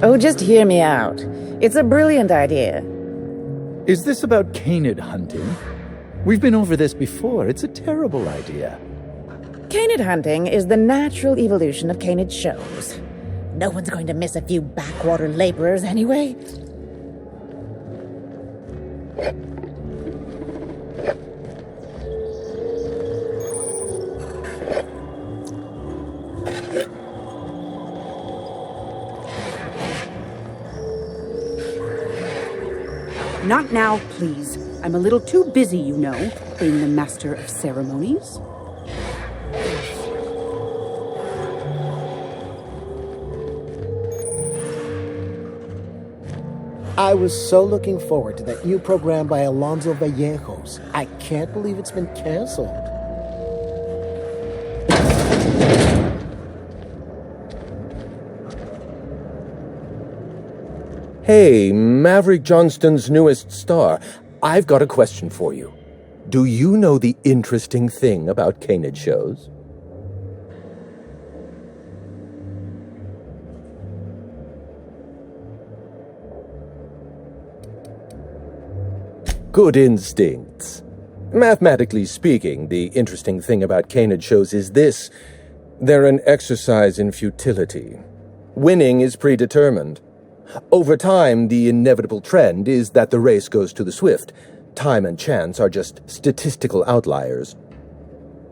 Oh, just hear me out. It's a brilliant idea. Is this about canid hunting? We've been over this before. It's a terrible idea. Canid hunting is the natural evolution of canid shows. No one's going to miss a few backwater laborers anyway. Not now, please. I'm a little too busy, you know, being the master of ceremonies. I was so looking forward to that new program by Alonso Vallejos. I can't believe it's been canceled. Hey, Maverick Johnston's newest star. I've got a question for you. Do you know the interesting thing about canid shows? Good instincts. Mathematically speaking, the interesting thing about canid shows is this. They're an exercise in futility. Winning is predetermined. Over time, the inevitable trend is that the race goes to the swift. Time and chance are just statistical outliers.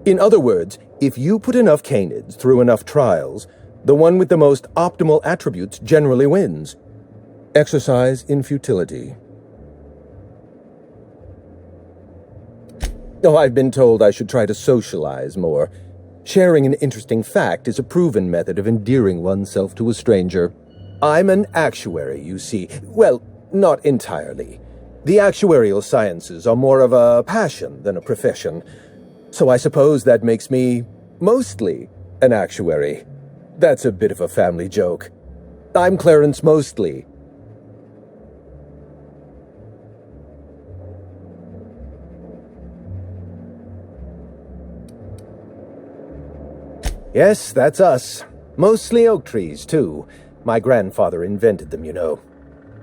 In other words, if you put enough canids through enough trials, the one with the most optimal attributes generally wins. Exercise in futility. Oh, I've been told I should try to socialize more. Sharing an interesting fact is a proven method of endearing oneself to a stranger. I'm an actuary, you see. Well, not entirely. The actuarial sciences are more of a passion than a profession. So I suppose that makes me mostly an actuary. That's a bit of a family joke. I'm Clarence Mostly. Yes, that's us. Mostly oak trees, too. My grandfather invented them, you know.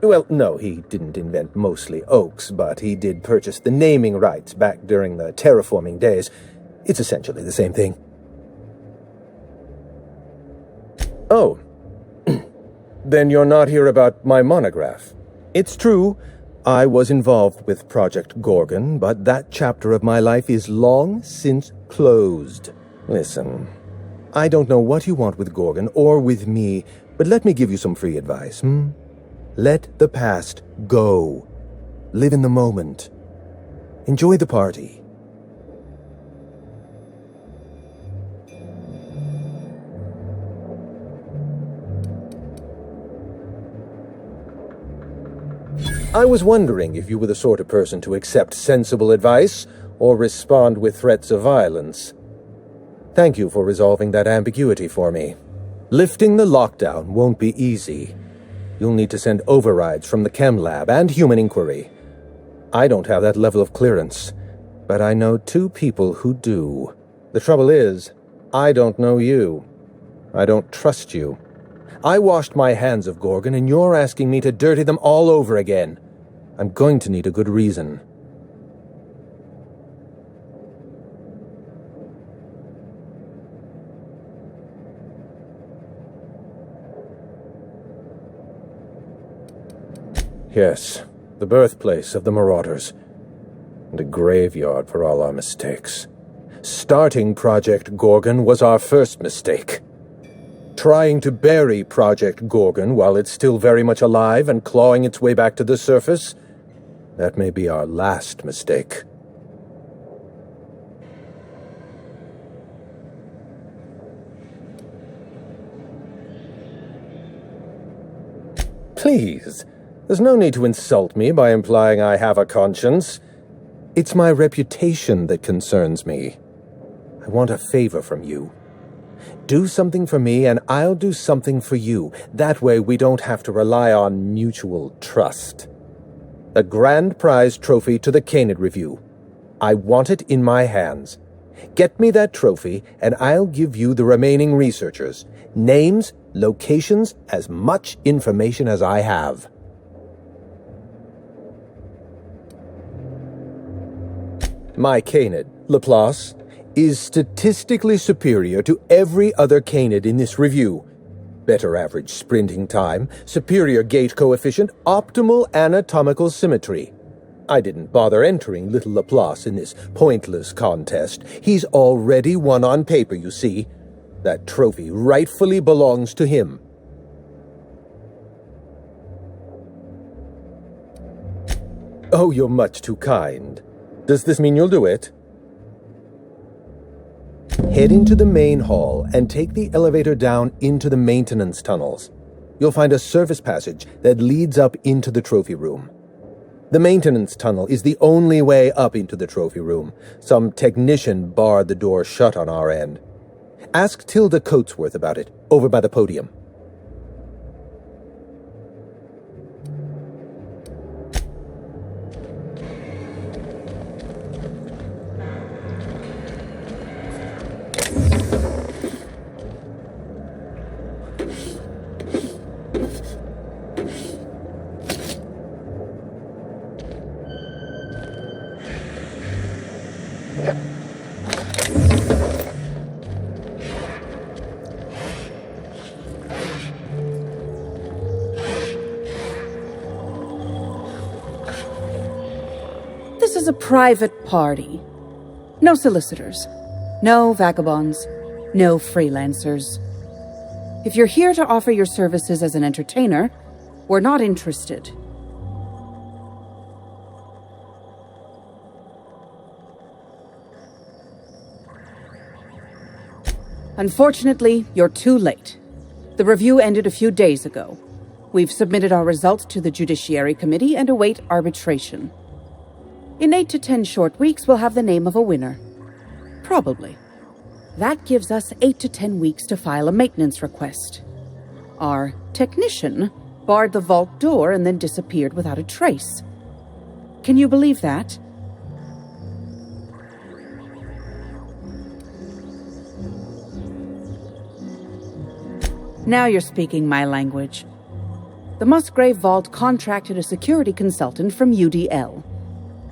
Well, no, he didn't invent mostly oaks, but he did purchase the naming rights back during the terraforming days. It's essentially the same thing. Oh. Then you're not here about my monograph. It's true, I was involved with Project Gorgon, but that chapter of my life is long since closed. Listen, I don't know what you want with Gorgon or with me, but let me give you some free advice, Let the past go. Live in the moment. Enjoy the party. I was wondering if you were the sort of person to accept sensible advice or respond with threats of violence. Thank you for resolving that ambiguity for me. Lifting the lockdown won't be easy. You'll need to send overrides from the chem lab and human inquiry. I don't have that level of clearance, but I know 2 people who do. The trouble is, I don't know you. I don't trust you. I washed my hands of Gorgon, and you're asking me to dirty them all over again. I'm going to need a good reason. Yes, the birthplace of the Marauders. And a graveyard for all our mistakes. Starting Project Gorgon was our first mistake. Trying to bury Project Gorgon while it's still very much alive and clawing its way back to the surface, that may be our last mistake. Please. There's no need to insult me by implying I have a conscience. It's my reputation that concerns me. I want a favor from you. Do something for me, and I'll do something for you. That way we don't have to rely on mutual trust. A grand prize trophy to the Canid Review. I want it in my hands. Get me that trophy, and I'll give you the remaining researchers. Names, Locations, as much information as I have. My canid, Laplace, is statistically superior to every other canid in this review. Better average sprinting time, superior gait coefficient, optimal anatomical symmetry. I didn't bother entering little Laplace in this pointless contest. He's already won on paper, you see. That trophy rightfully belongs to him. Oh, you're much too kind. Does this mean you'll do it? Head into the main hall and take the elevator down into the maintenance tunnels. You'll find a service passage that leads up into the trophy room. The maintenance tunnel is the only way up into the trophy room. Some technician barred the door shut on our end. Ask Tilda Coatsworth about it, over by the podium. This is a private party. No solicitors. No vagabonds. No freelancers. If you're here to offer your services as an entertainer, we're not interested. Unfortunately, you're too late. The review ended a few days ago. We've submitted our results to the Judiciary Committee and await arbitration. In 8 to 10 short weeks, we'll have the name of a winner. Probably. That gives us 8 to 10 weeks to file a maintenance request. Our technician barred the vault door and then disappeared without a trace. Can you believe that? Now you're speaking my language. The Musgrave Vault contracted a security consultant from UDL.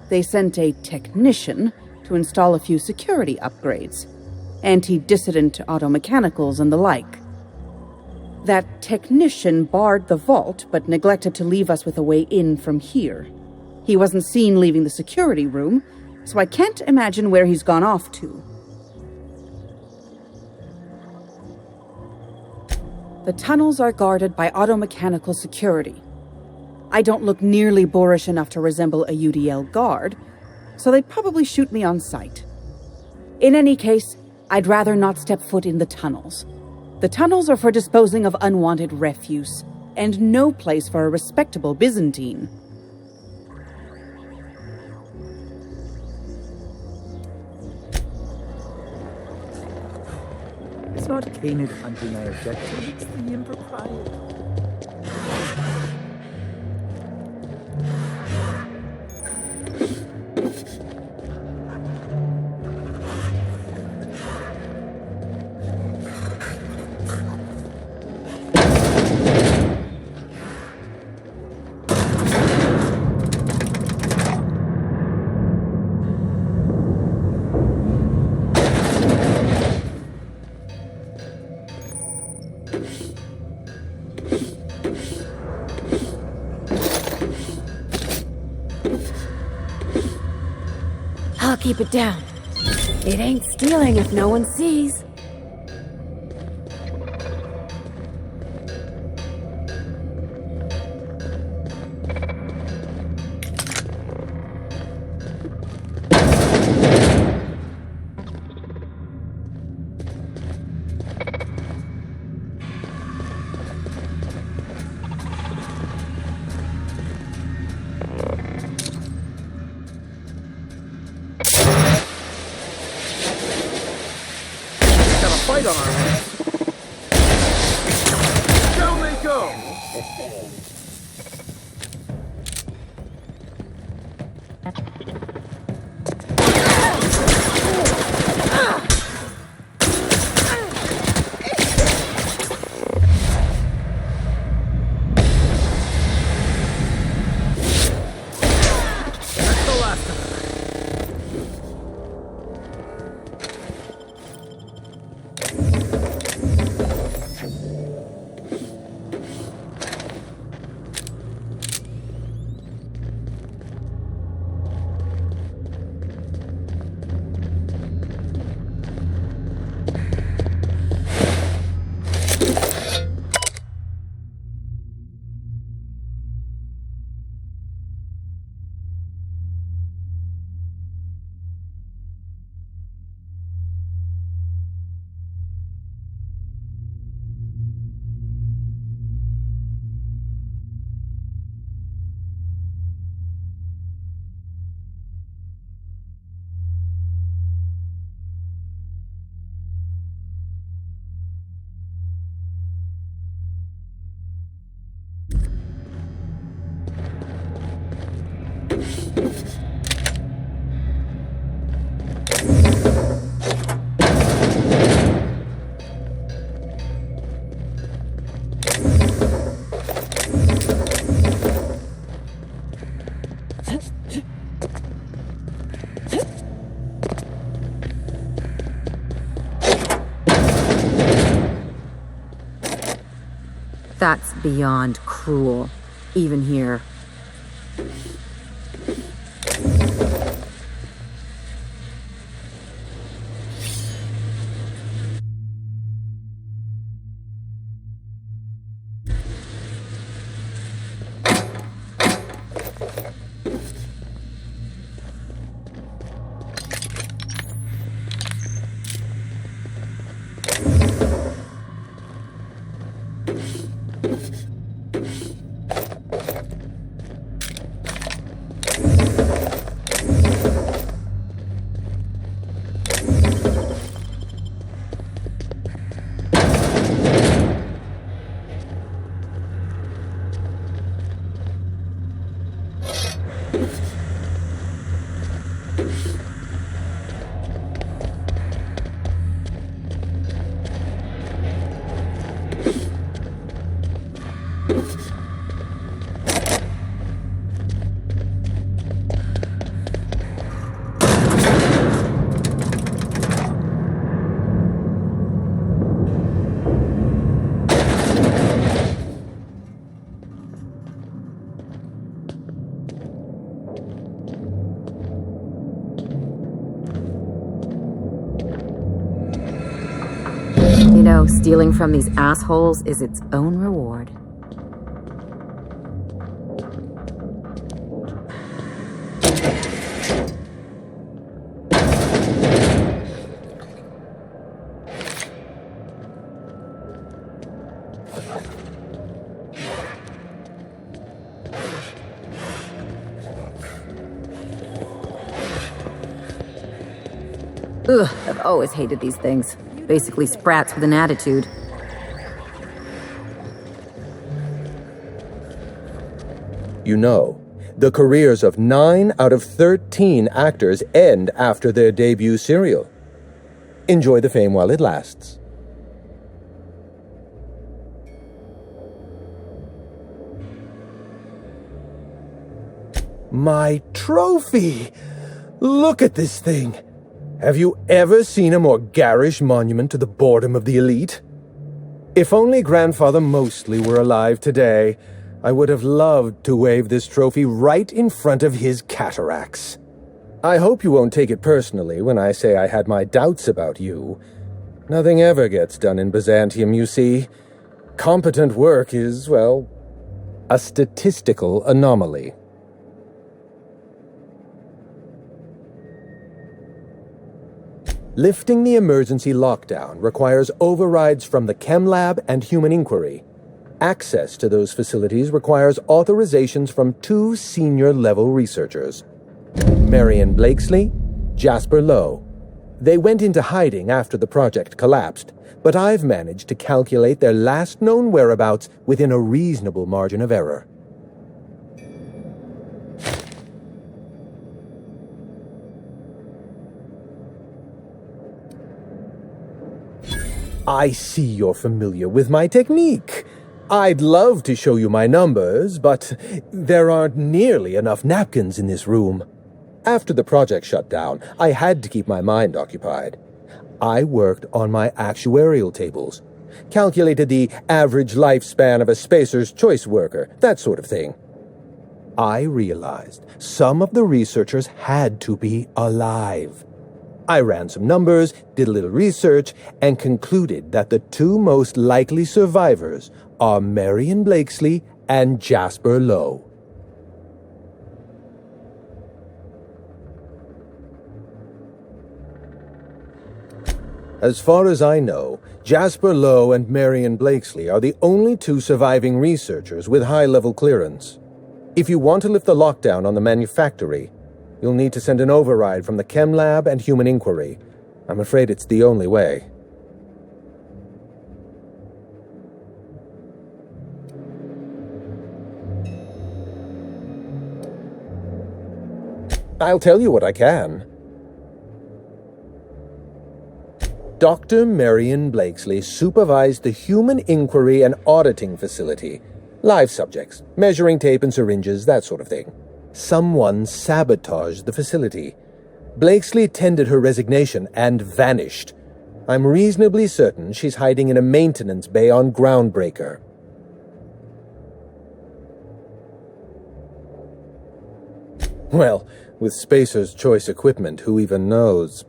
They sent a technician to install a few security upgrades, anti-dissident automechanicals and the like. That technician barred the vault, but neglected to leave us with a way in from here. He wasn't seen leaving the security room, so I can't imagine where he's gone off to. The tunnels are guarded by automechanical security. I don't look nearly boorish enough to resemble a UDL guard, so they'd probably shoot me on sight. In any case, I'd rather not step foot in the tunnels. The tunnels are for disposing of unwanted refuse, and no place for a respectable Byzantine. It's not canid hunting I object to, it's the impropriety. I'll keep it down. It ain't stealing if no one sees. Fight on our hands. Down they go! That's beyond cruel, even here. You know, stealing from these assholes is its own reward. Ugh, I've always hated these things. Basically sprats with an attitude. You know, the careers of 9 out of 13 actors end after their debut serial. Enjoy the fame while it lasts. My trophy! Look at this thing! Have you ever seen a more garish monument to the boredom of the elite? If only Grandfather Mostly were alive today, I would have loved to wave this trophy right in front of his cataracts. I hope you won't take it personally when I say I had my doubts about you. Nothing ever gets done in Byzantium, you see. Competent work is, well, a statistical anomaly. Lifting the emergency lockdown requires overrides from the Chem Lab and Human Inquiry. Access to those facilities requires authorizations from 2 senior-level researchers. Marion Blakesley, Jasper Lowe. They went into hiding after the project collapsed, but I've managed to calculate their last known whereabouts within a reasonable margin of error. I see you're familiar with my technique. I'd love to show you my numbers, but there aren't nearly enough napkins in this room. After the project shut down, I had to keep my mind occupied. I worked on my actuarial tables, calculated the average lifespan of a Spacer's Choice worker, that sort of thing. I realized some of the researchers had to be alive. I ran some numbers, did a little research, and concluded that the 2 most likely survivors are Marion Blakesley and Jasper Lowe. As far as I know, Jasper Lowe and Marion Blakesley are the only 2 surviving researchers with high-level clearance. If you want to lift the lockdown on the manufactory, you'll need to send an override from the Chem Lab and Human Inquiry. I'm afraid it's the only way. I'll tell you what I can. Dr. Marion Blakesley supervised the Human Inquiry and Auditing Facility. Live subjects, measuring tape and syringes, that sort of thing. Someone sabotaged the facility. Blakesley tendered her resignation and vanished. I'm reasonably certain she's hiding in a maintenance bay on Groundbreaker. Well, with Spacer's choice equipment, who even knows?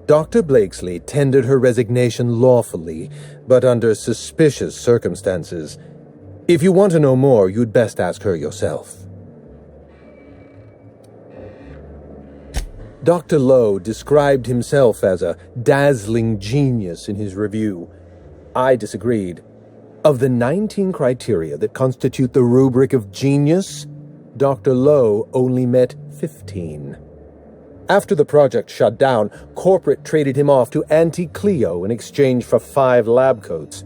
Dr. Blakesley tendered her resignation lawfully, but under suspicious circumstances. If you want to know more, you'd best ask her yourself. Dr. Lowe described himself as a dazzling genius in his review. I disagreed. Of the 19 criteria that constitute the rubric of genius, Dr. Lowe only met 15. After the project shut down, corporate traded him off to Auntie Cleo in exchange for 5 lab coats.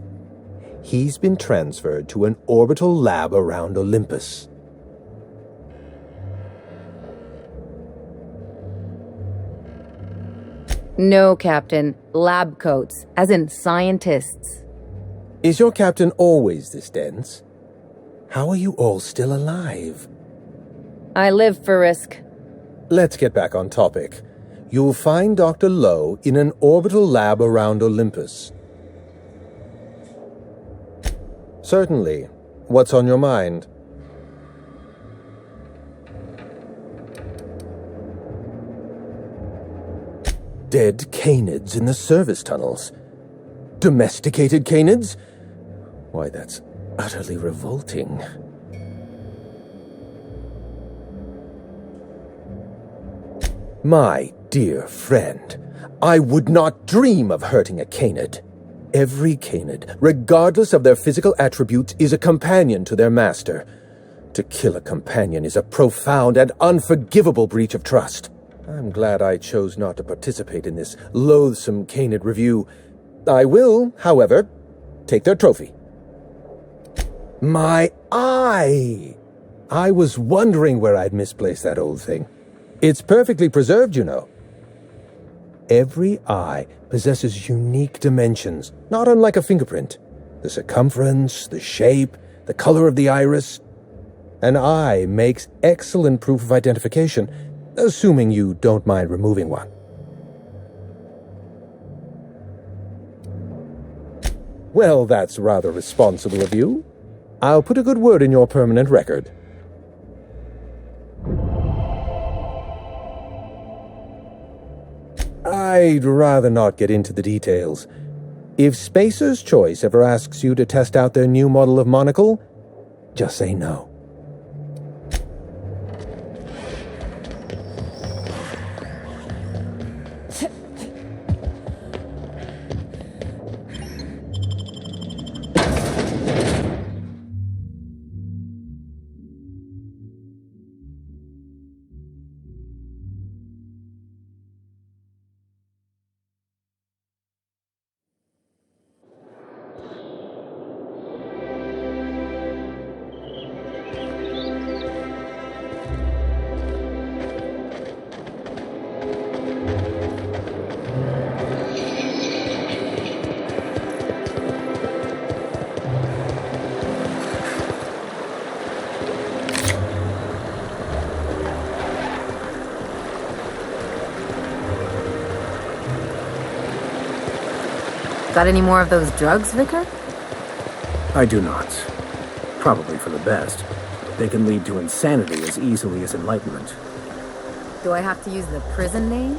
He's been transferred to an orbital lab around Olympus. No, Captain. Lab coats, as in scientists. Is your captain always this dense? How are you all still alive? I live for risk. Let's get back on topic. You'll find Dr. Lowe in an orbital lab around Olympus. Certainly. What's on your mind? Dead canids in the service tunnels. Domesticated canids? Why, that's utterly revolting. My dear friend, I would not dream of hurting a canid. Every canid, regardless of their physical attributes, is a companion to their master. To kill a companion is a profound and unforgivable breach of trust. I'm glad I chose not to participate in this loathsome canid review. I will, however, take their trophy. My eye! I was wondering where I'd misplaced that old thing. It's perfectly preserved, you know. Every eye possesses unique dimensions, not unlike a fingerprint. The circumference, the shape, the color of the iris. An eye makes excellent proof of identification, assuming you don't mind removing one. Well, that's rather responsible of you. I'll put a good word in your permanent record. I'd rather not get into the details. If Spacer's Choice ever asks you to test out their new model of monocle, just say no. Got any more of those drugs, Vicar? I do not. Probably for the best. They can lead to insanity as easily as enlightenment. Do I have to use the prison name?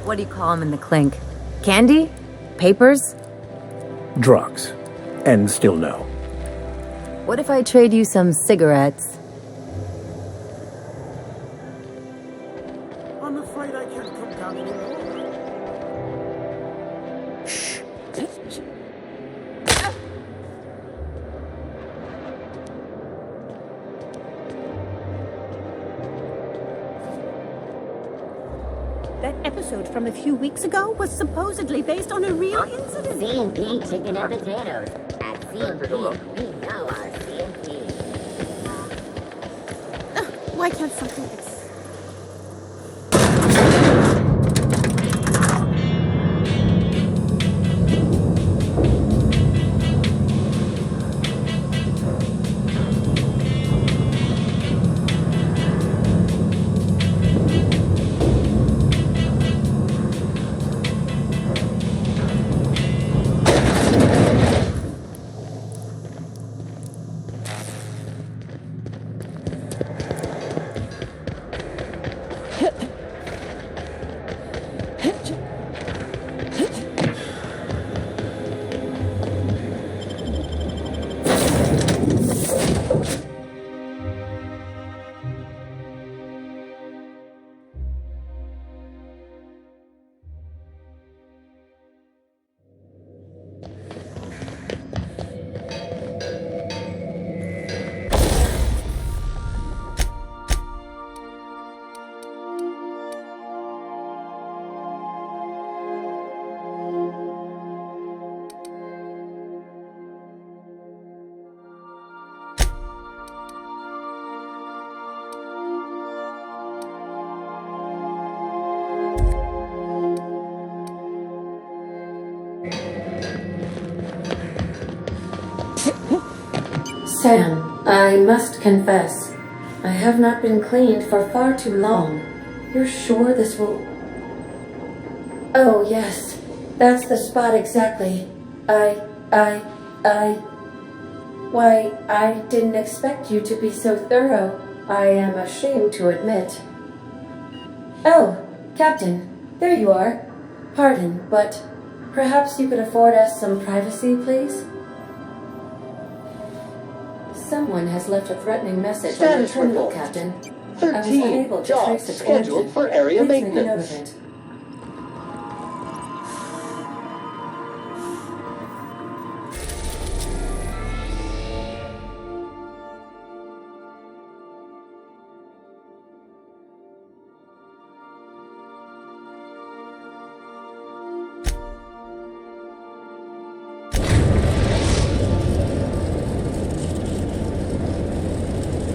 What do you call them in the clink? Candy? Papers? Drugs. And still no. What if I trade you some cigarettes? I'm afraid I can't come down anymore. That episode from a few weeks ago was supposedly based on a real incident. CMP chicken and potatoes. At CMP, we know our CMP. Why can't something Sam, I must confess, I have not been cleaned for far too long. You're sure this will... Oh, yes. That's the spot exactly. Why, I didn't expect you to be so thorough. I am ashamed to admit. Oh, Captain, there you are. Pardon, but perhaps you could afford us some privacy, please? Someone has left a threatening message on the terminal, Captain. I was unable to trace its origin. For area Please make a note maintenance. of it.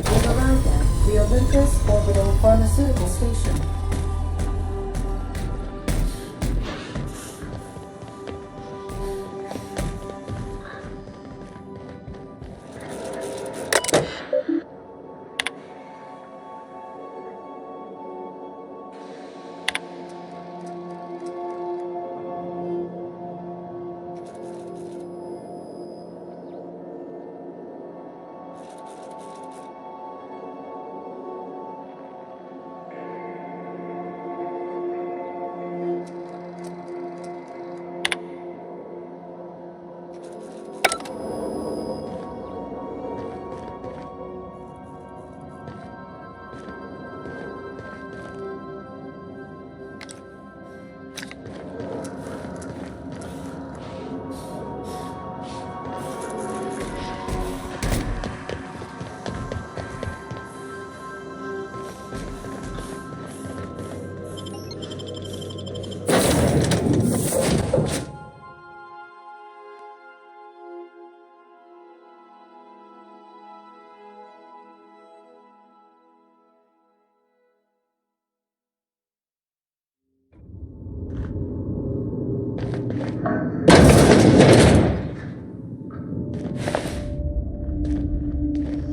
We've arrived at the Olympus Orbital Pharmaceutical Station.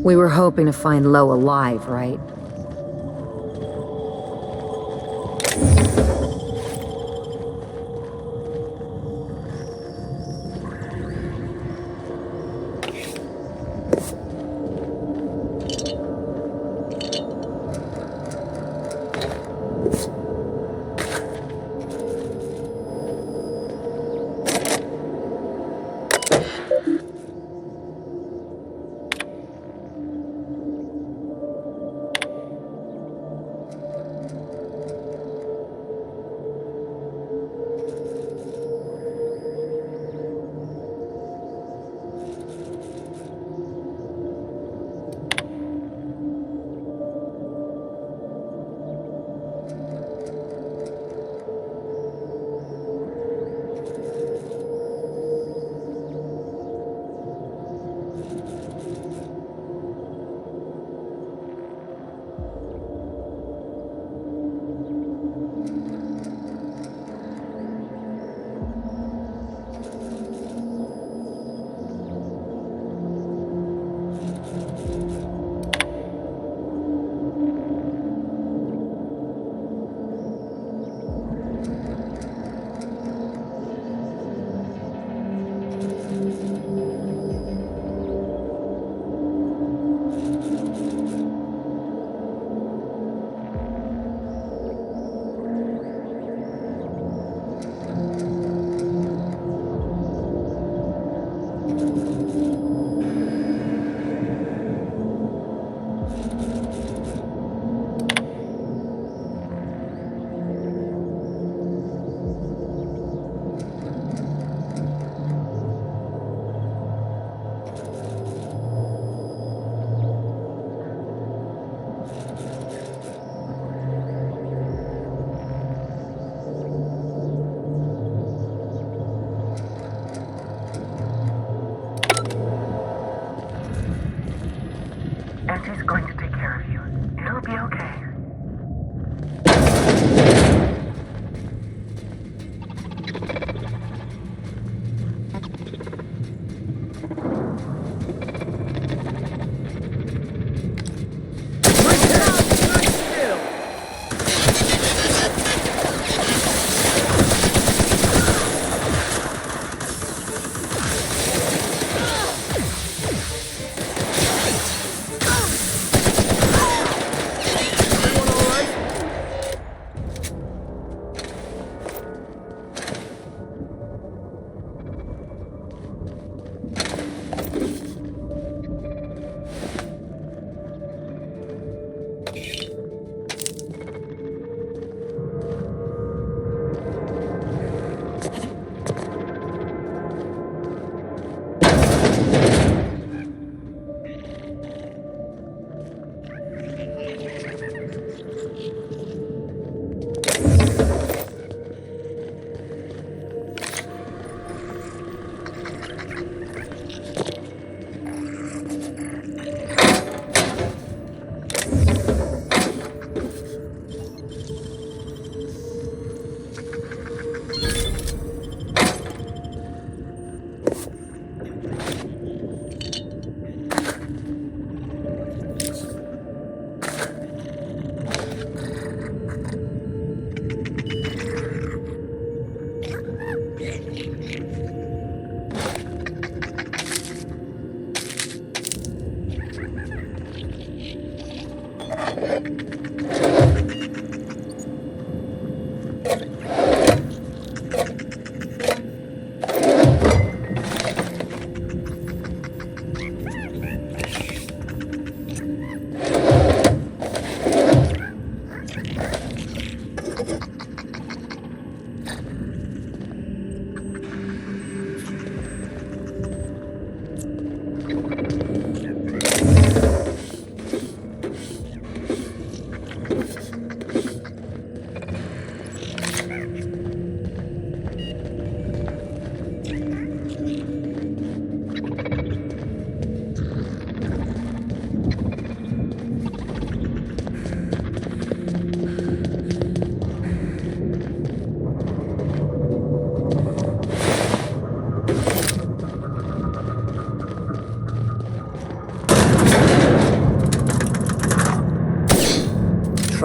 We were hoping to find Lo alive, right?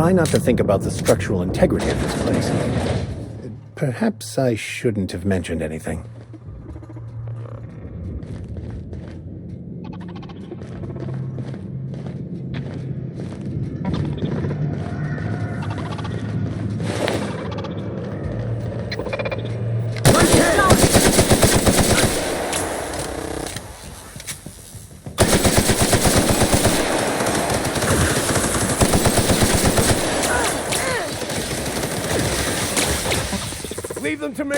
try not to think about the structural integrity of this place. Perhaps I shouldn't have mentioned anything. Leave them to me!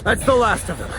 That's the last of them.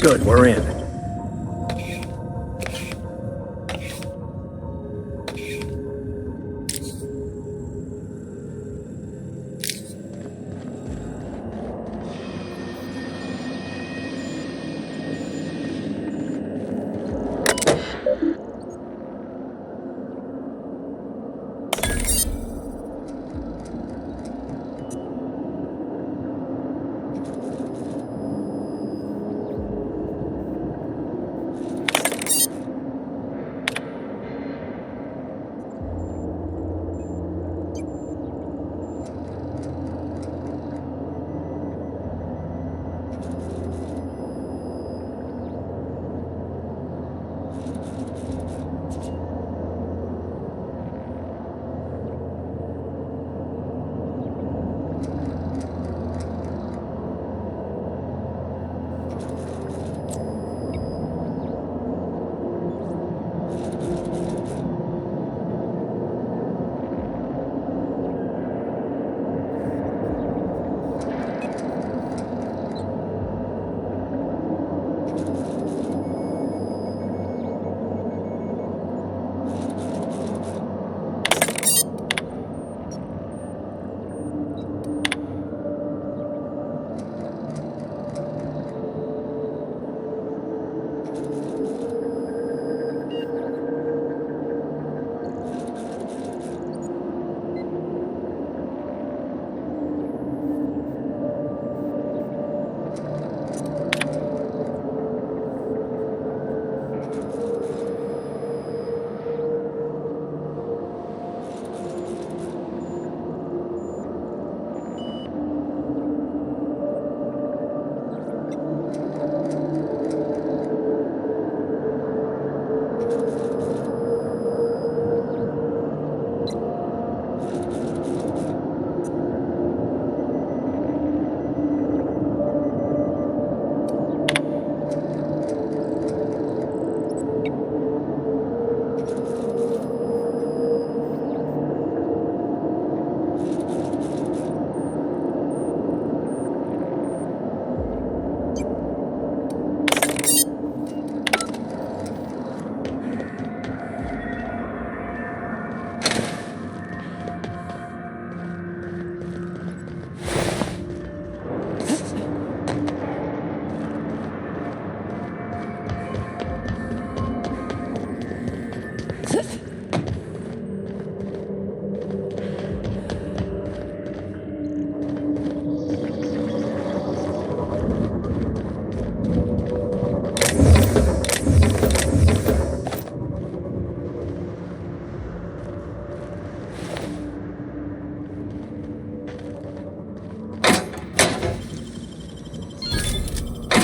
Good, we're in.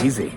Easy.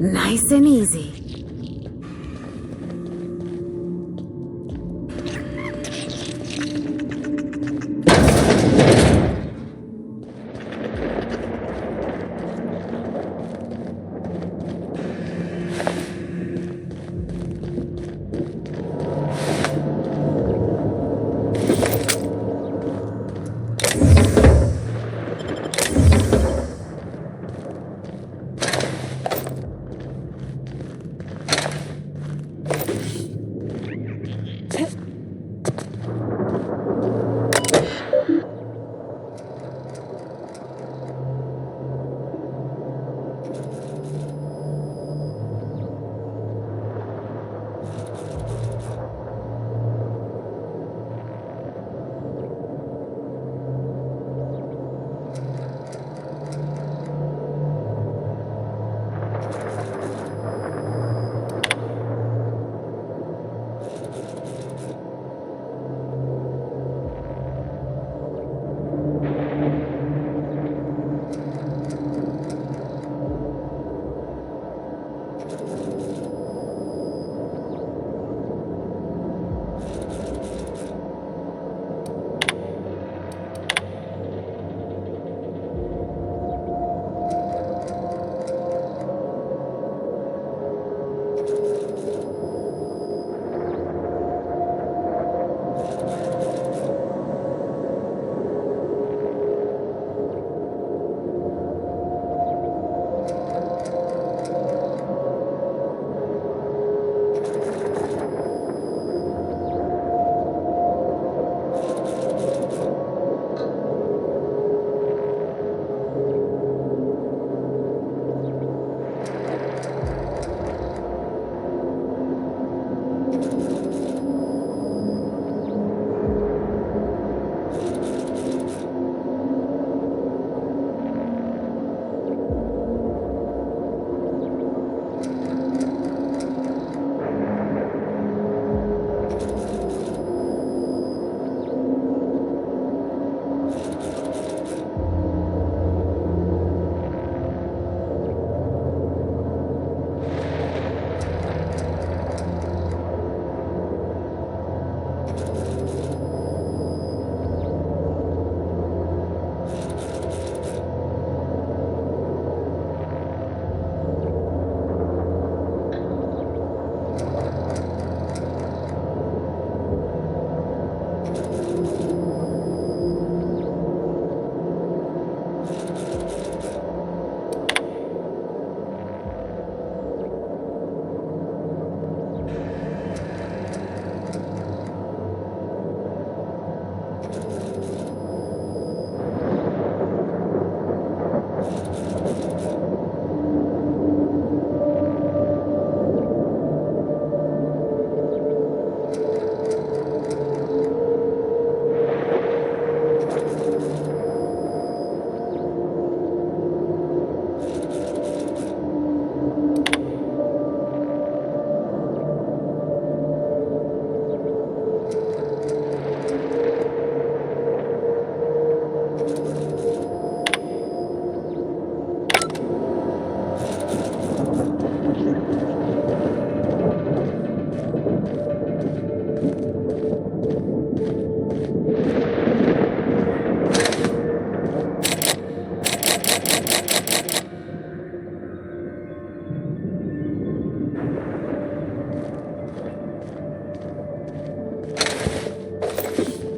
Nice and easy.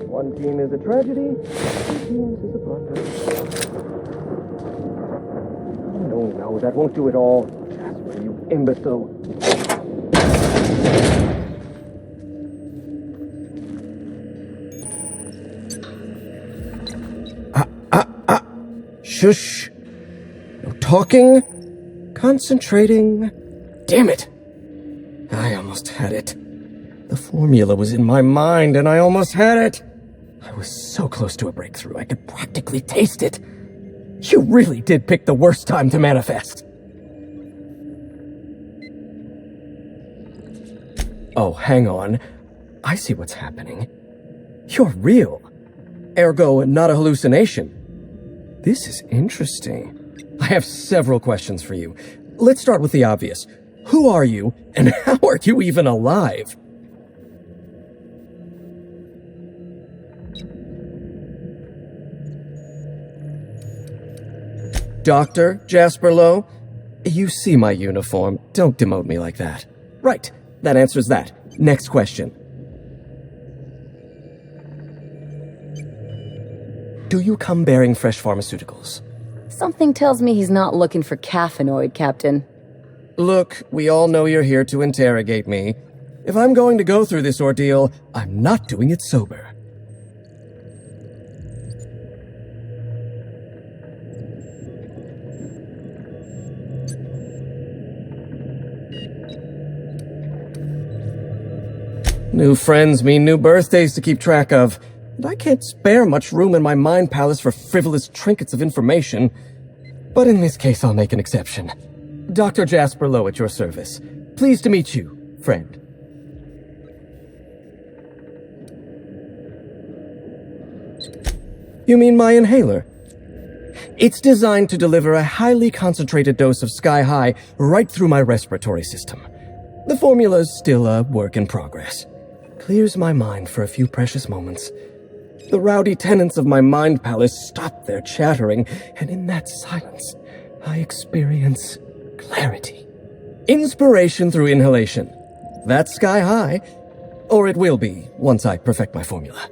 One team is a tragedy, two teams is a partner. No, that won't do it all. Jasper, you imbecile. Shush. No talking. Concentrating. Damn it. I almost had it. The formula was in my mind, and I almost had it. I was so close to a breakthrough, I could practically taste it. You really did pick the worst time to manifest. Oh, hang on. I see what's happening. You're real. Ergo, not a hallucination. This is interesting. I have several questions for you. let's start with the obvious. Who are you, and how are you even alive? Dr. Jasper Lowe? You see my uniform. Don't demote me like that. Right, that answers that. Next question. Do you come bearing fresh pharmaceuticals? Something tells me he's not looking for caffeinoid, Captain. Look, we all know you're here to interrogate me. If I'm going to go through this ordeal, I'm not doing it sober. New friends mean new birthdays to keep track of, and I can't spare much room in my mind palace for frivolous trinkets of information. But in this case, I'll make an exception. Dr. Jasper Lowe at your service. Pleased to meet you, friend. You mean my inhaler? It's designed to deliver a highly concentrated dose of Sky High right through my respiratory system. The formula's still a work in progress. Clears my mind for a few precious moments. The rowdy tenants of my mind palace stop their chattering, and in that silence, I experience clarity. Inspiration through inhalation. That's Sky High. Or it will be, once I perfect my formula.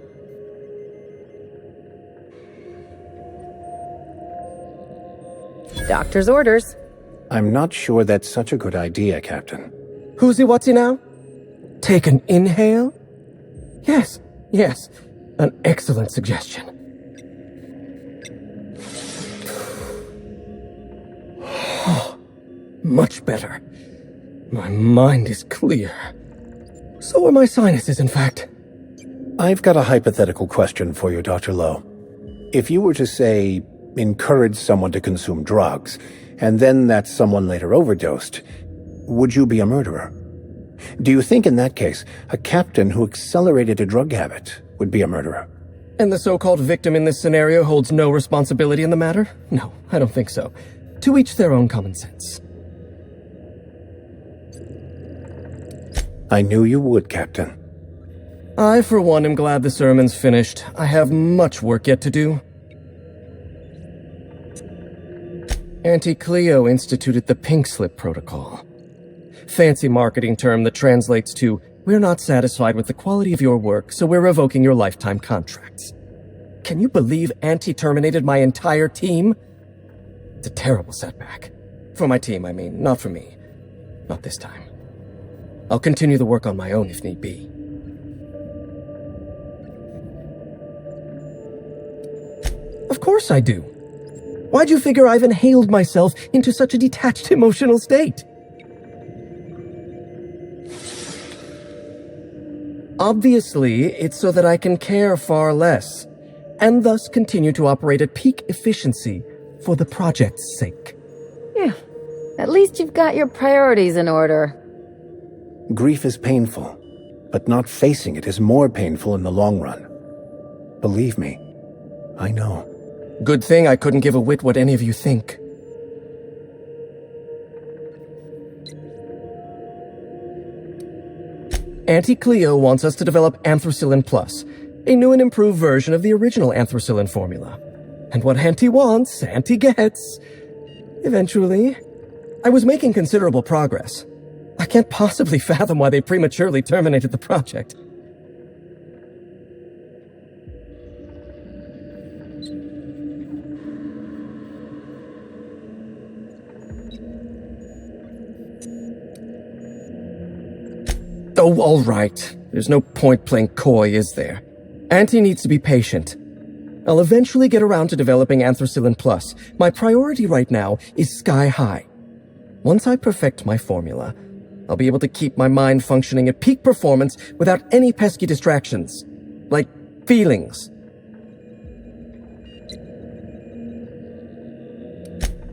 Doctor's orders. I'm not sure that's such a good idea, Captain. Who's-y, what's-y now? Take an inhale? Yes. An excellent suggestion. Much better. My mind is clear. So are my sinuses, in fact. I've got a hypothetical question for you, Dr. Lowe. If you were to, say, encourage someone to consume drugs, and then that someone later overdosed, would you be a murderer? Do you think in that case, a captain who accelerated a drug habit would be a murderer? And the so-called victim in this scenario holds no responsibility in the matter? No, I don't think so. To each their own common sense. I knew you would, Captain. I, for one, am glad the sermon's finished. I have much work yet to do. Auntie Cleo instituted the Pink Slip Protocol. Fancy marketing term that translates to, we're not satisfied with the quality of your work, so we're revoking your lifetime contracts. Can you believe Auntie terminated my entire team? It's a terrible setback. For my team, I mean, not for me. Not this time. I'll continue the work on my own if need be. Of course I do. Why'd you figure I've inhaled myself into such a detached emotional state? Obviously, it's so that I can care far less, and thus continue to operate at peak efficiency for the project's sake. Yeah, at least you've got your priorities in order. Grief is painful, but not facing it is more painful in the long run. Believe me, I know. Good thing I couldn't give a whit what any of you think. Auntie Cleo wants us to develop Anthracillin Plus, a new and improved version of the original Anthracillin formula. And what Auntie wants, Auntie gets. Eventually. I was making considerable progress. I can't possibly fathom why they prematurely terminated the project. Oh, all right. There's no point playing coy, is there? Auntie needs to be patient. I'll eventually get around to developing Anthracillin Plus. My priority right now is Sky High. Once I perfect my formula, I'll be able to keep my mind functioning at peak performance without any pesky distractions. Like feelings.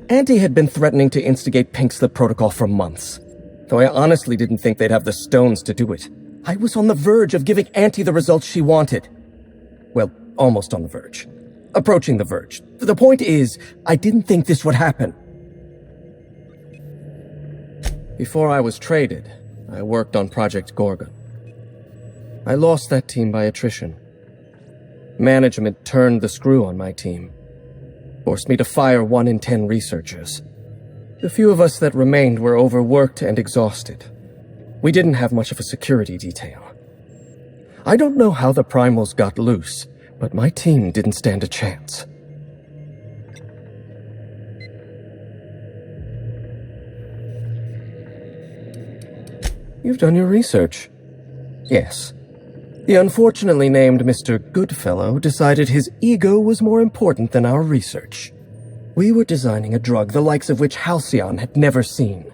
Auntie had been threatening to instigate Pink Slip Protocol for months. Though I honestly didn't think they'd have the stones to do it. I was on the verge of giving Auntie the results she wanted. Well, almost on the verge. Approaching the verge. The point is, I didn't think this would happen. Before I was traded, I worked on Project Gorgon. I lost that team by attrition. Management turned the screw on my team, forced me to fire 1 in 10 researchers. The few of us that remained were overworked and exhausted. We didn't have much of a security detail. I don't know how the primals got loose, but my team didn't stand a chance. You've done your research. Yes. The unfortunately named Mr. Goodfellow decided his ego was more important than our research. We were designing a drug the likes of which Halcyon had never seen.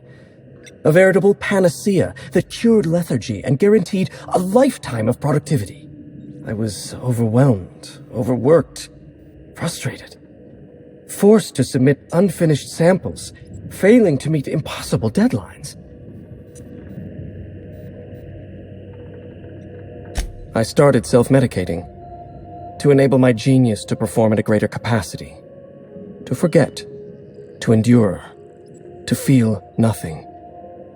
A veritable panacea that cured lethargy and guaranteed a lifetime of productivity. I was overwhelmed, overworked, frustrated. Forced to submit unfinished samples, failing to meet impossible deadlines. I started self-medicating to enable my genius to perform at a greater capacity. To forget, to endure, to feel nothing.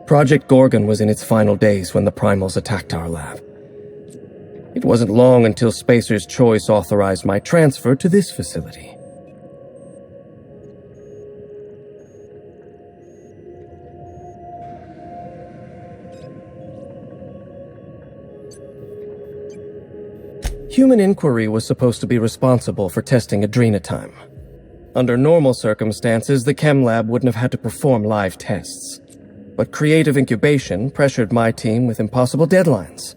Project Gorgon was in its final days when the primals attacked our lab. It wasn't long until Spacer's Choice authorized my transfer to this facility. Human Inquiry was supposed to be responsible for testing Adrenatime. Under normal circumstances, the chem lab wouldn't have had to perform live tests. But creative incubation pressured my team with impossible deadlines.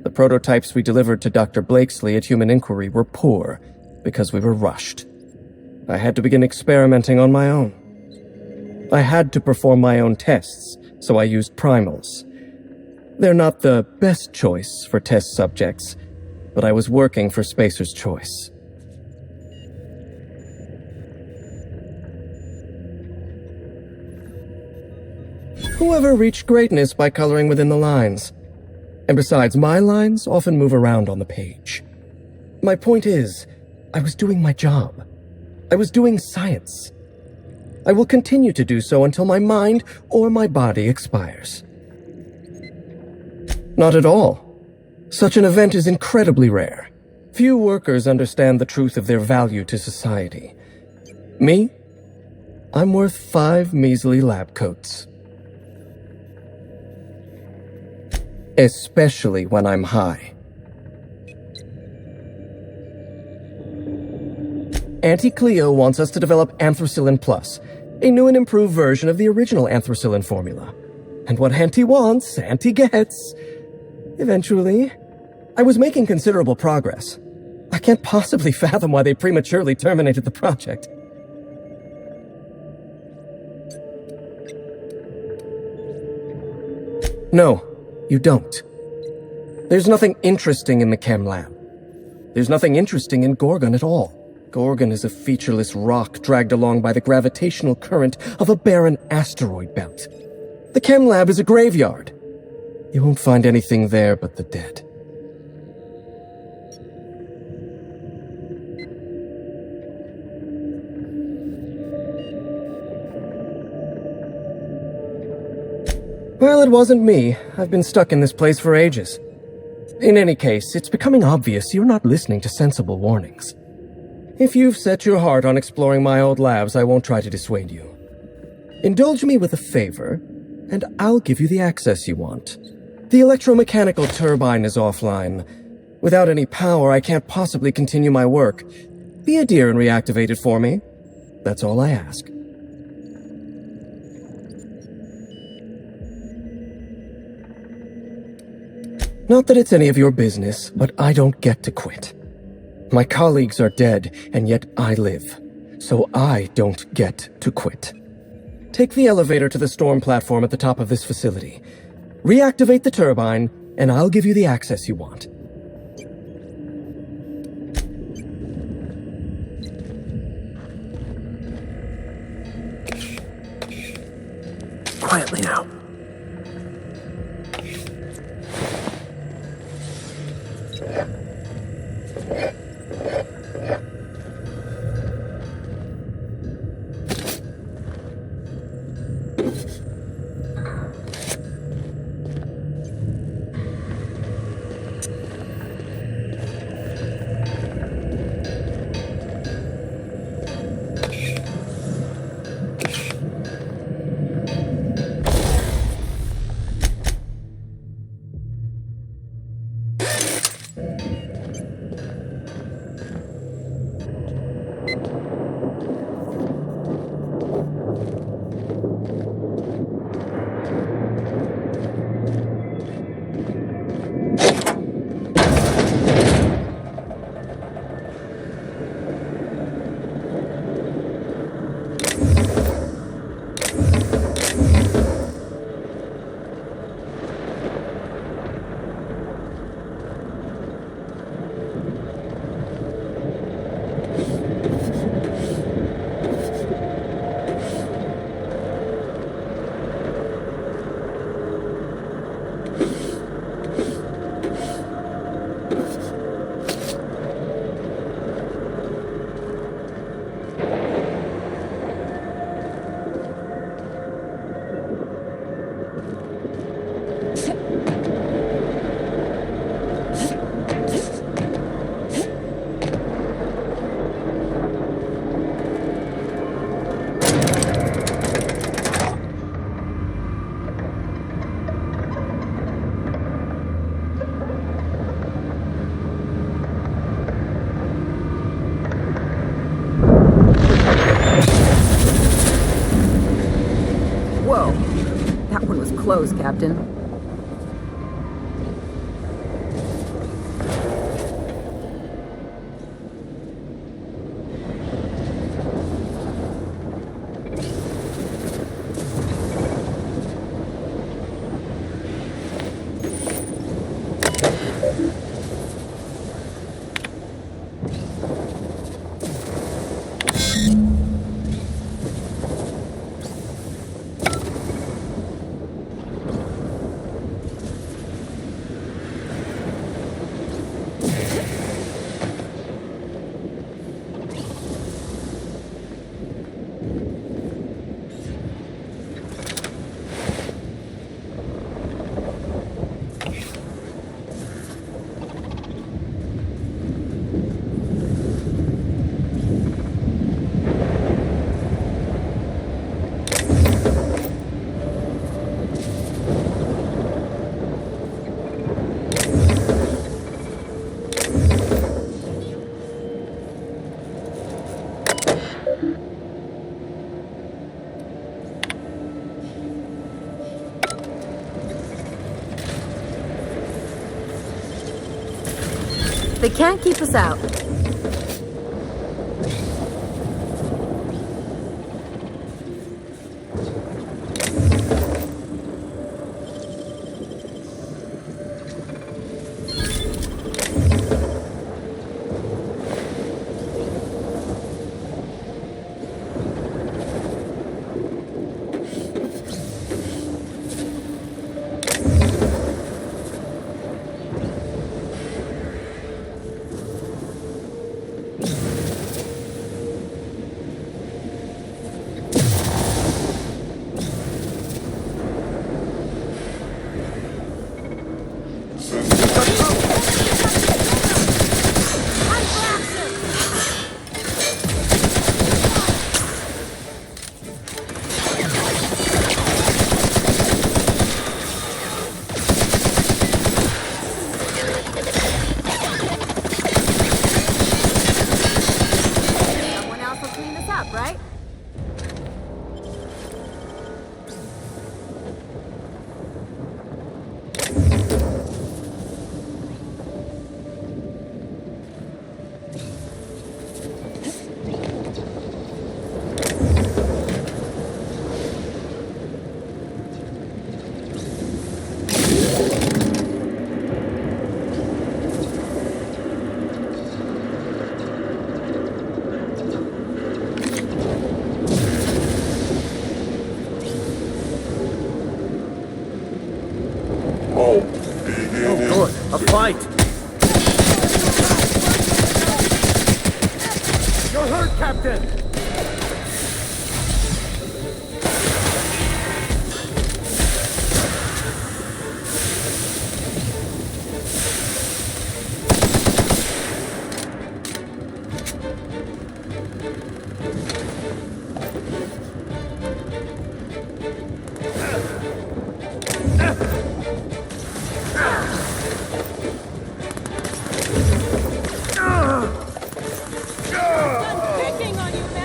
The prototypes we delivered to Dr. Blakesley at Human Inquiry were poor because we were rushed. I had to begin experimenting on my own. I had to perform my own tests, so I used primals. They're not the best choice for test subjects, but I was working for Spacer's Choice. Whoever reached greatness by coloring within the lines. And besides, my lines often move around on the page. My point is, I was doing my job. I was doing science. I will continue to do so until my mind or my body expires. Not at all. Such an event is incredibly rare. Few workers understand the truth of their value to society. Me? I'm worth 5 measly lab coats. Especially when I'm high. Auntie Cleo wants us to develop Anthracillin Plus, a new and improved version of the original Anthracillin formula. And what Auntie wants, Auntie gets. Eventually, I was making considerable progress. I can't possibly fathom why they prematurely terminated the project. No, you don't. There's nothing interesting in the chem lab. There's nothing interesting in Gorgon at all. Gorgon is a featureless rock dragged along by the gravitational current of a barren asteroid belt. The chem lab is a graveyard. You won't find anything there but the dead. Well, it wasn't me. I've been stuck in this place for ages. In any case, it's becoming obvious you're not listening to sensible warnings. If you've set your heart on exploring my old labs, I won't try to dissuade you. Indulge me with a favor, and I'll give you the access you want. The electromechanical turbine is offline. Without any power, I can't possibly continue my work. Be a dear and reactivate it for me. That's all I ask. Not that it's any of your business, but I don't get to quit. My colleagues are dead, and yet I live. So I don't get to quit. Take the elevator to the storm platform at the top of this facility. Reactivate the turbine, and I'll give you the access you want. Quietly now. close, Captain. They can't keep us out. A fight! You're hurt, Captain! Picking on you, man!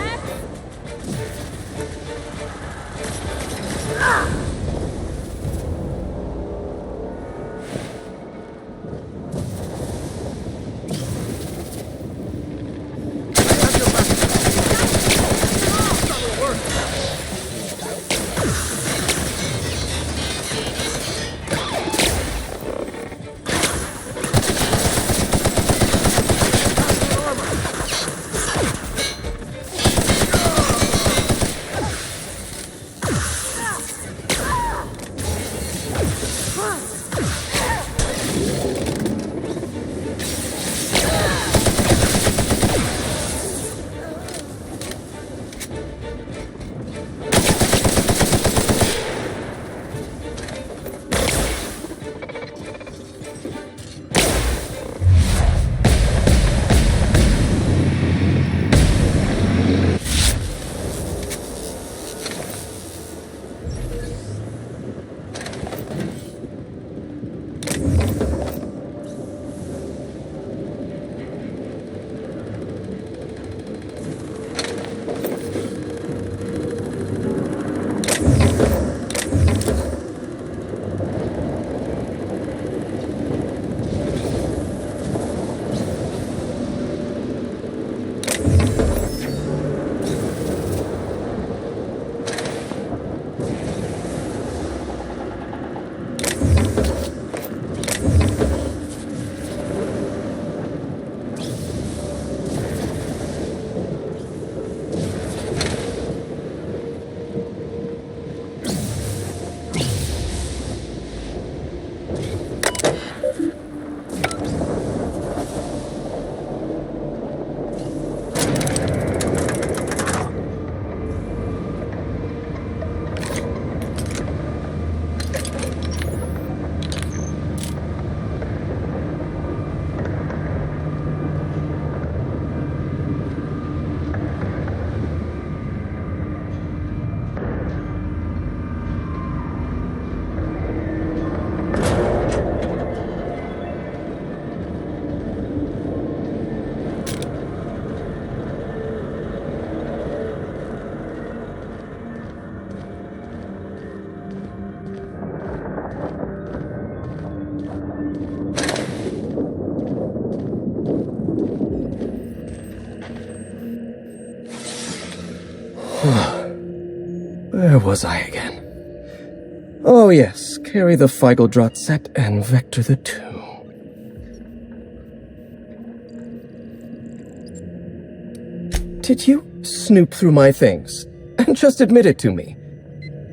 was I again? Oh yes, carry the Feigeldrot set and vector the 2. Did you snoop through my things? And just admit it to me.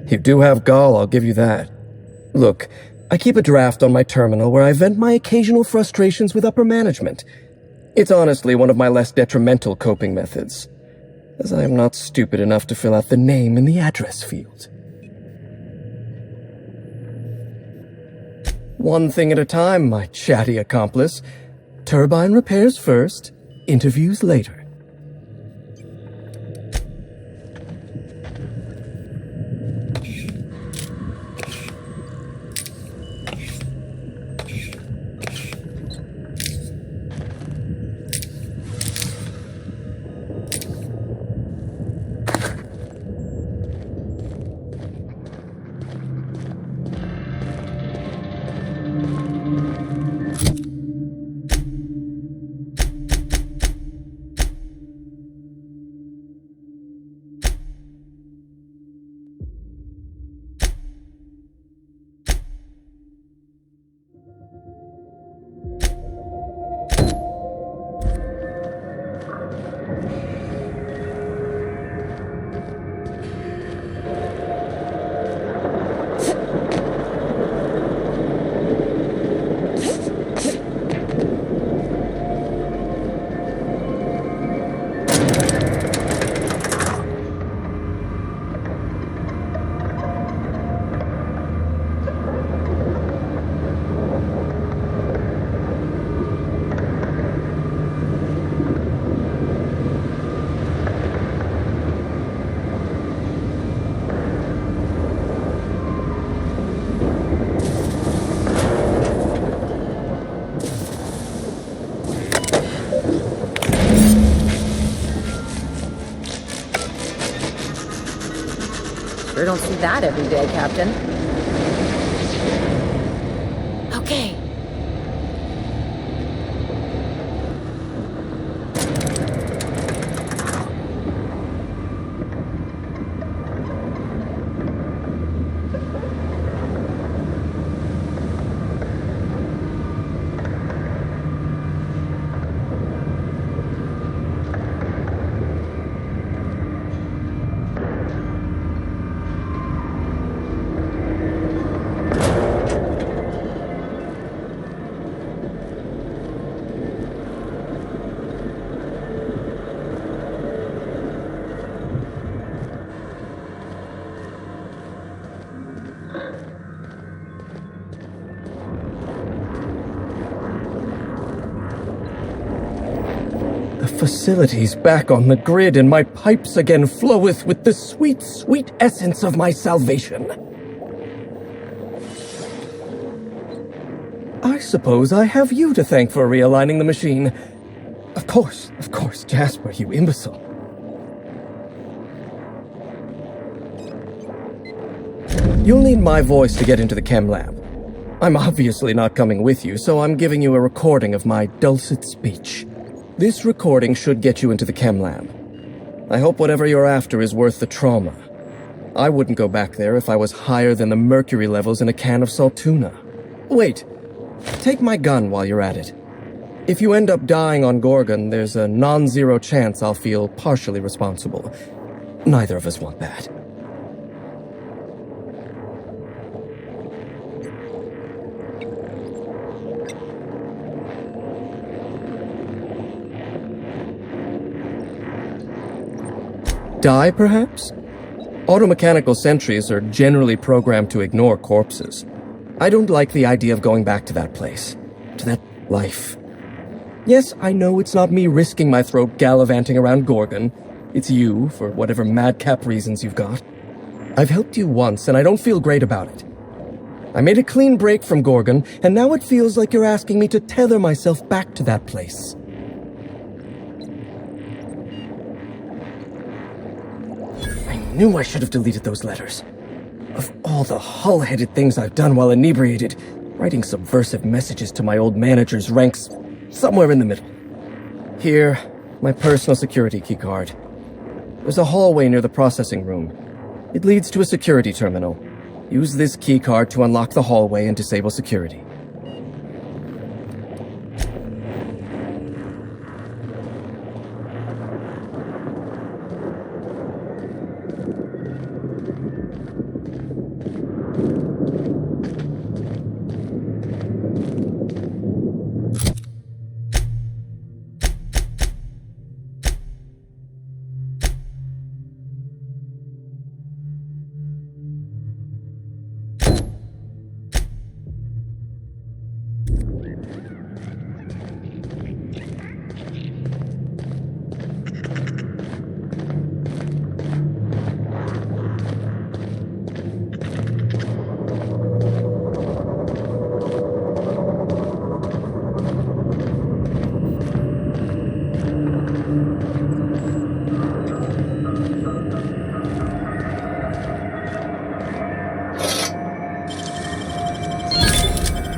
You do have gall, I'll give you that. Look, I keep a draft on my terminal where I vent my occasional frustrations with upper management. It's honestly one of my less detrimental coping methods, as I am not stupid enough to fill out the name in the address field. One thing at a time, my chatty accomplice. Turbine repairs first, interviews later. Sure don't see that every day, Captain. Okay. Facilities back on the grid, and my pipes again floweth with the sweet, sweet essence of my salvation. I suppose I have you to thank for realigning the machine. Of course, Jasper, you imbecile. You'll need my voice to get into the chem lab. I'm obviously not coming with you, so I'm giving you a recording of my dulcet speech. This recording should get you into the chem lab. I hope whatever you're after is worth the trauma. I wouldn't go back there if I was higher than the mercury levels in a can of salt tuna. Wait, take my gun while you're at it. If you end up dying on Gorgon, there's a non-zero chance I'll feel partially responsible. Neither of us want that. Die, perhaps? Automechanical sentries are generally programmed to ignore corpses. I don't like the idea of going back to that place, to that life. Yes, I know it's not me risking my throat gallivanting around Gorgon. It's you, for whatever madcap reasons you've got. I've helped you once, and I don't feel great about it. I made a clean break from Gorgon, and now it feels like you're asking me to tether myself back to that place. I knew I should have deleted those letters. Of all the hull-headed things I've done while inebriated, writing subversive messages to my old managers ranks somewhere in the middle. Here, my personal security keycard. There's a hallway near the processing room. It leads to a security terminal. Use this keycard to unlock the hallway and disable security.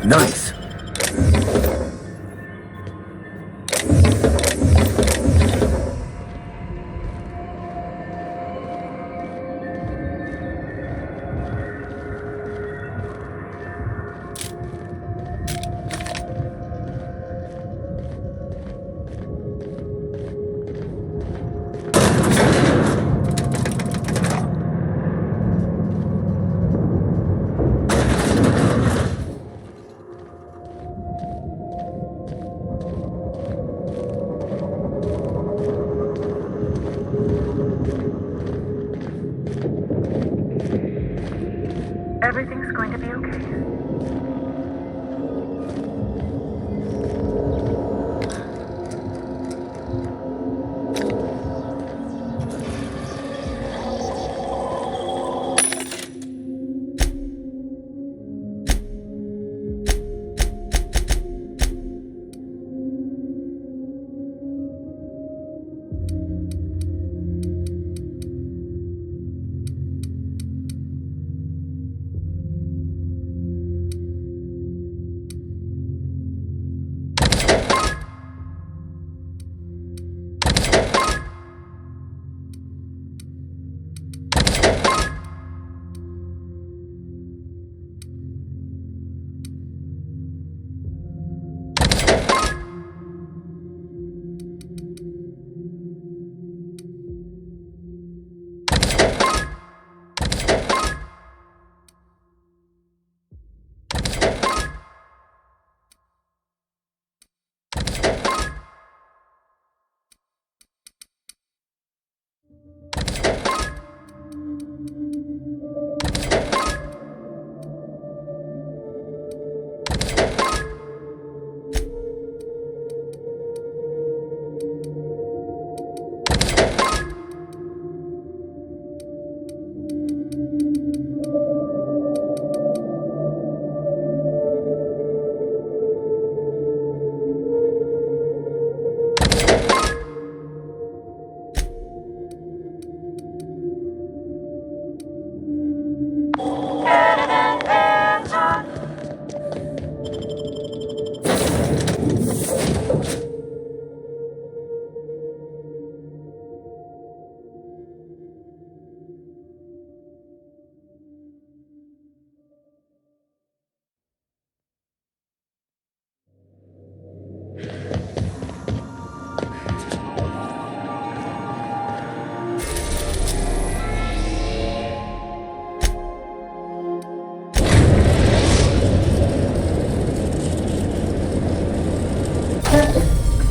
Nice. Everything's going to be okay.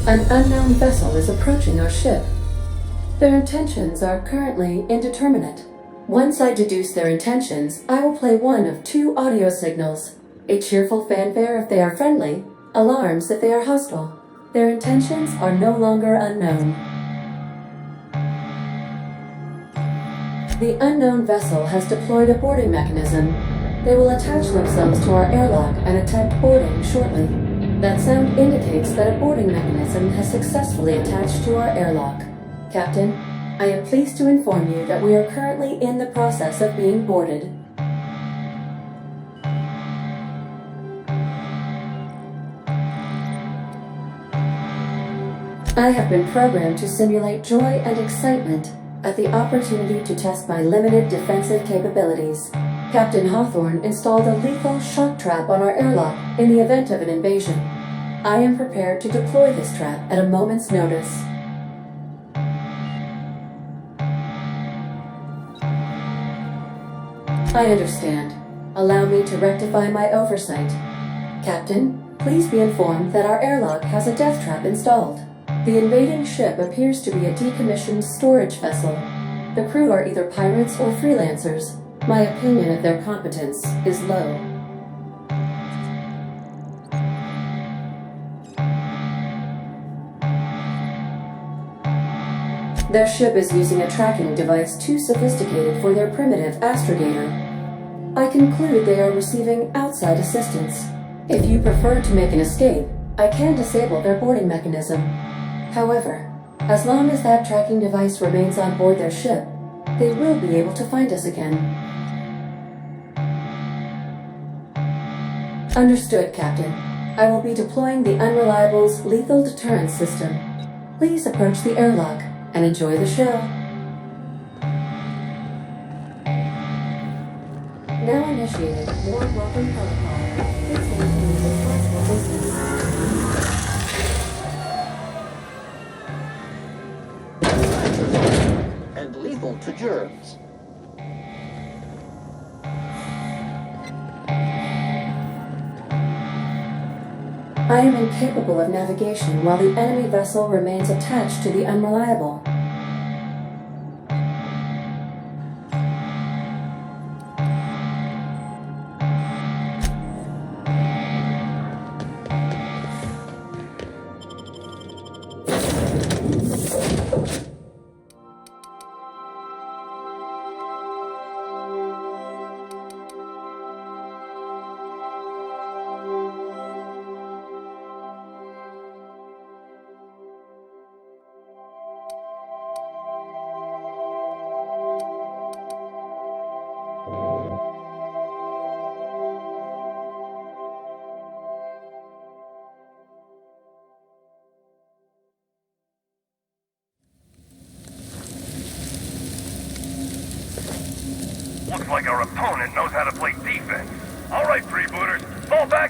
An unknown vessel is approaching our ship. Their intentions are currently indeterminate. Once I deduce their intentions, I will play one of two audio signals. A cheerful fanfare if they are friendly, alarms if they are hostile. Their intentions are no longer unknown. The unknown vessel has deployed a boarding mechanism. They will attach themselves to our airlock and attempt boarding shortly. That sound indicates that a boarding mechanism has successfully attached to our airlock. Captain, I am pleased to inform you that we are currently in the process of being boarded. I have been programmed to simulate joy and excitement. at the opportunity to test my limited defensive capabilities. Captain Hawthorne installed a lethal shock trap on our airlock in the event of an invasion. I am prepared to deploy this trap at a moment's notice. I understand. Allow me to rectify my oversight. Captain, please be informed that our airlock has a death trap installed. The invading ship appears to be a decommissioned storage vessel. The crew are either pirates or freelancers. My opinion of their competence is low. Their ship is using a tracking device too sophisticated for their primitive astrogator. I conclude they are receiving outside assistance. If you prefer to make an escape, I can disable their boarding mechanism. However, as long as that tracking device remains on board their ship, they will be able to find us again. Understood, Captain. I will be deploying the Unreliable's lethal deterrence system. Please approach the airlock and enjoy the show. Now initiated. Warm welcome protocol. Please maintain responsible distance. And lethal to germs. I am incapable of navigation while the enemy vessel remains attached to the Unreliable. Looks like our opponent knows how to play defense. All right, freebooters, fall back